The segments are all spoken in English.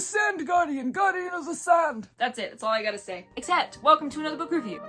sand guardian, guardian of the sand. That's it. That's all I gotta say. Except, welcome to another book review.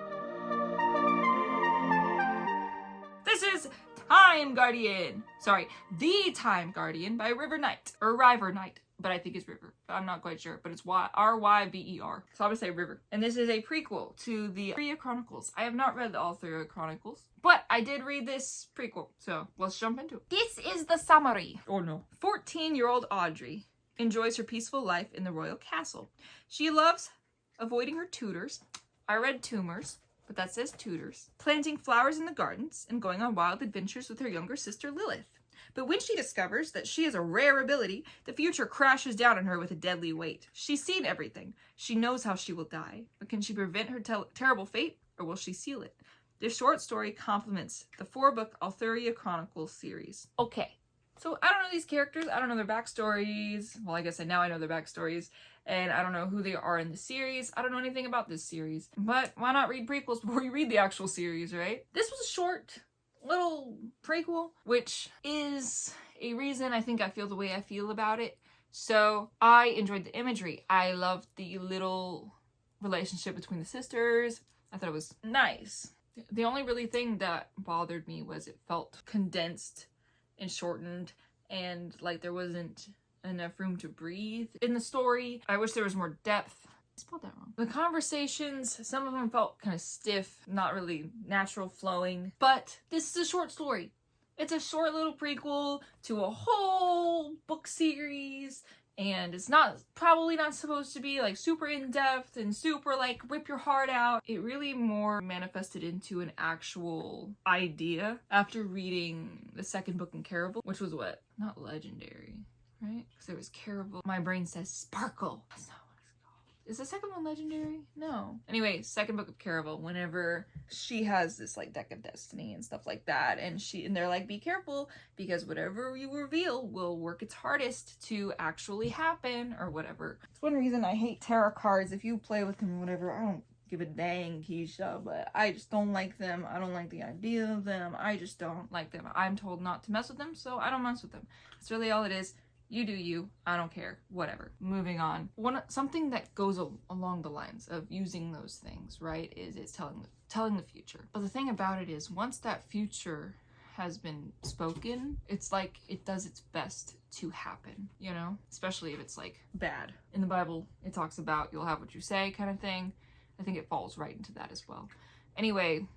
This is Time Guardian. Sorry, The Time Guardian by Ryver Knight, or Ryver Knight, but I think it's Ryver. I'm not quite sure, but it's R-Y-V-E-R. So I'm gonna say Ryver. And this is a prequel to the Althuria Chronicles. I have not read the Althuria Chronicles, but I did read this prequel, so let's jump into it. This is the summary. Oh no. 14-year-old Audrey enjoys her peaceful life in the royal castle. She loves avoiding her tutors. I read tumors, but that says tutors. Planting flowers in the gardens and going on wild adventures with her younger sister Lilith. But when she discovers that she has a rare ability, the future crashes down on her with a deadly weight. She's seen everything. She knows how she will die. But can she prevent her terrible fate, or will she seal it? This short story complements the 4-book Althuria Chronicles series. Okay, so I don't know these characters. I don't know their backstories. Well, I guess now I know their backstories. And I don't know who they are in the series. I don't know anything about this series. But why not read prequels before you read the actual series, right? This was a short little prequel, which is a reason I think I feel the way I feel about it. So I enjoyed the imagery. I loved the little relationship between the sisters. I thought it was nice. The only really thing that bothered me was it felt condensed and shortened, and like there wasn't enough room to breathe in the story. I wish there was more depth. I spelled that wrong. The conversations, some of them felt kind of stiff, not really natural flowing, but this is a short story. It's a short little prequel to a whole book series, and it's probably not supposed to be like super in-depth and super like rip your heart out. It really more manifested into an actual idea after reading the second book in Caravel, which was what? Not legendary, right? Because there was Caravel. My brain says Sparkle. That's not what it's called. Is the second one legendary? No. Anyway, second book of Caravel, whenever she has this like deck of destiny and stuff like that, and they're like, be careful because whatever you reveal will work its hardest to actually happen or whatever. It's one reason I hate tarot cards. If you play with them or whatever, I don't give a dang, Keisha, but I just don't like them. I don't like the idea of them. I just don't like them. I'm told not to mess with them, so I don't mess with them. That's really all it is. You do you. I don't care. Whatever. Moving on. Something that goes along the lines of using those things, right, is it's telling the future. But the thing about it is, once that future has been spoken, it's like it does its best to happen, you know? Especially if it's like bad. In the Bible, it talks about you'll have what you say kind of thing. I think it falls right into that as well. Anyway,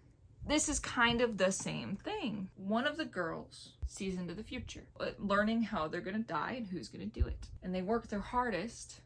this is kind of the same thing. One of the girls sees into the future, learning how they're gonna die and who's gonna do it. And they work their hardest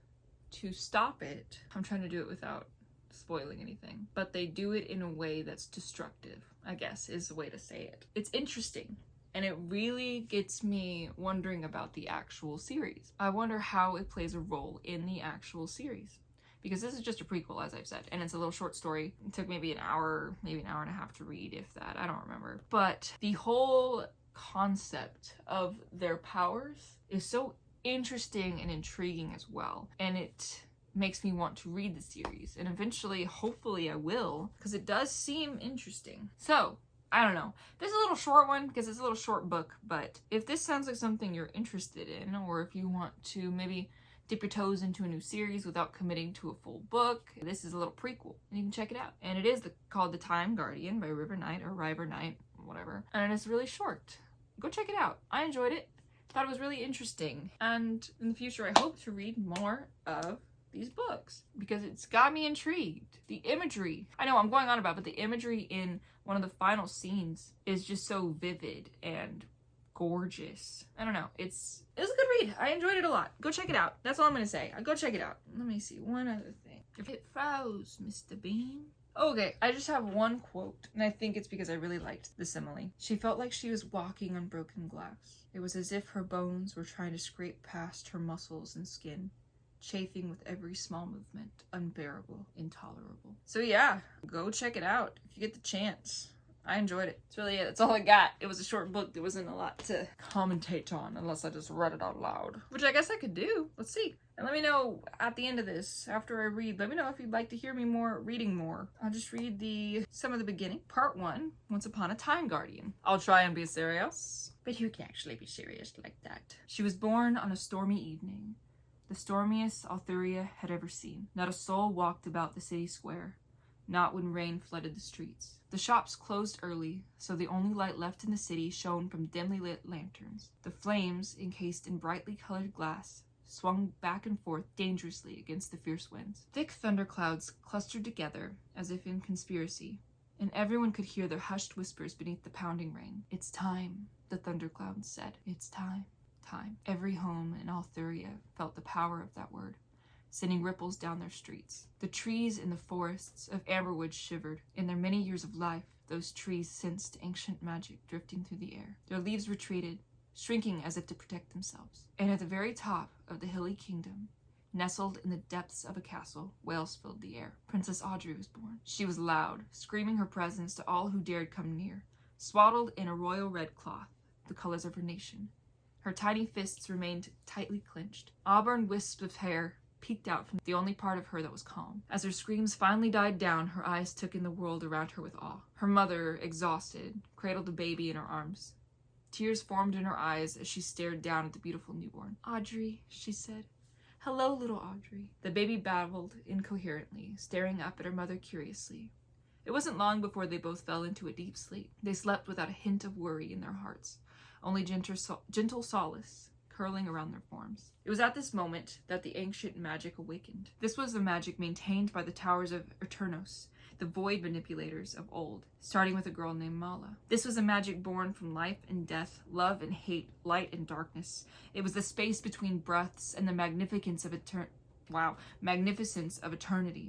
to stop it. I'm trying to do it without spoiling anything. But they do it in a way that's destructive, I guess is the way to say it. It's interesting. And it really gets me wondering about the actual series. I wonder how it plays a role in the actual series. Because this is just a prequel, as I've said, and it's a little short story. It took maybe an hour and a half to read, if that. I don't remember. But the whole concept of their powers is so interesting and intriguing as well. And it makes me want to read the series. And eventually, hopefully I will, because it does seem interesting. So, I don't know. This is a little short one because it's a little short book, but if this sounds like something you're interested in, or if you want to maybe dip your toes into a new series without committing to a full book, this is a little prequel and you can check it out. And it is called The Time Guardian by Ryver Knight, or Ryver Knight, whatever. And it's really short. Go check it out. I enjoyed it. Thought it was really interesting. And in the future, I hope to read more of these books because it's got me intrigued. The imagery, I know I'm going on about, but the imagery in one of the final scenes is just so vivid and gorgeous. I don't know. It was a good read. I enjoyed it a lot. Go check it out. That's all I'm gonna say. Go check it out. Let me see. One other thing. If it froze, Mr. Bean. Okay, I just have one quote, and I think it's because I really liked the simile. She felt like she was walking on broken glass. It was as if her bones were trying to scrape past her muscles and skin, chafing with every small movement, unbearable, intolerable. So yeah, go check it out if you get the chance. I enjoyed it. That's really it. That's all I got. It was a short book. There wasn't a lot to commentate on unless I just read it out loud, which I guess I could do. Let's see. And let me know at the end of this, after I read, let me know if you'd like to hear me reading more. I'll just read some of the beginning. Part 1, Once Upon a Time Guardian. I'll try and be serious, but who can actually be serious like that? She was born on a stormy evening. the stormiest Althuria had ever seen. Not a soul walked about the city square, not when rain flooded the streets. The shops closed early, so the only light left in the city shone from dimly lit lanterns. The flames, encased in brightly colored glass, swung back and forth dangerously against the fierce winds. Thick thunderclouds clustered together, as if in conspiracy, and everyone could hear their hushed whispers beneath the pounding rain. "It's time," the thunderclouds said. "It's time." Time. Every home in Althuria felt the power of that word, sending ripples down their streets. The trees in the forests of Amberwood shivered. In their many years of life, those trees sensed ancient magic drifting through the air. Their leaves retreated, shrinking as if to protect themselves. And at the very top of the hilly kingdom, nestled in the depths of a castle, wails filled the air. Princess Audrey was born. She was loud, screaming her presence to all who dared come near, swaddled in a royal red cloth, the colors of her nation. Her tiny fists remained tightly clenched. Auburn wisps of hair peeked out from the only part of her that was calm. As her screams finally died down, her eyes took in the world around her with awe. Her mother, exhausted, cradled the baby in her arms. Tears formed in her eyes as she stared down at the beautiful newborn. "Audrey," she said. "Hello, little Audrey." The baby babbled incoherently, staring up at her mother curiously. It wasn't long before they both fell into a deep sleep. They slept without a hint of worry in their hearts, only gentle solace curling around their forms. It was at this moment that the ancient magic awakened. This was the magic maintained by the towers of Eternos, the void manipulators of old, starting with a girl named Mala. This was a magic born from life and death, love and hate, light and darkness. It was the space between breaths and the magnificence of eternity,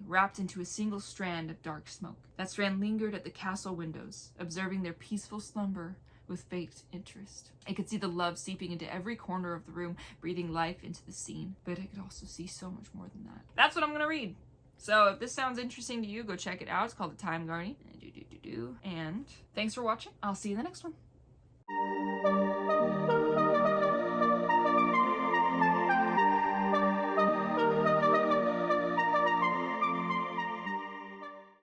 wrapped into a single strand of dark smoke. That strand lingered at the castle windows, observing their peaceful slumber with faked interest. It could see the love seeping into every corner of the room, breathing life into the scene. But it could also see so much more than that. That's what I'm gonna read. So if this sounds interesting to you, go check it out. It's called The Time Guardian. And thanks for watching. I'll see you in the next one.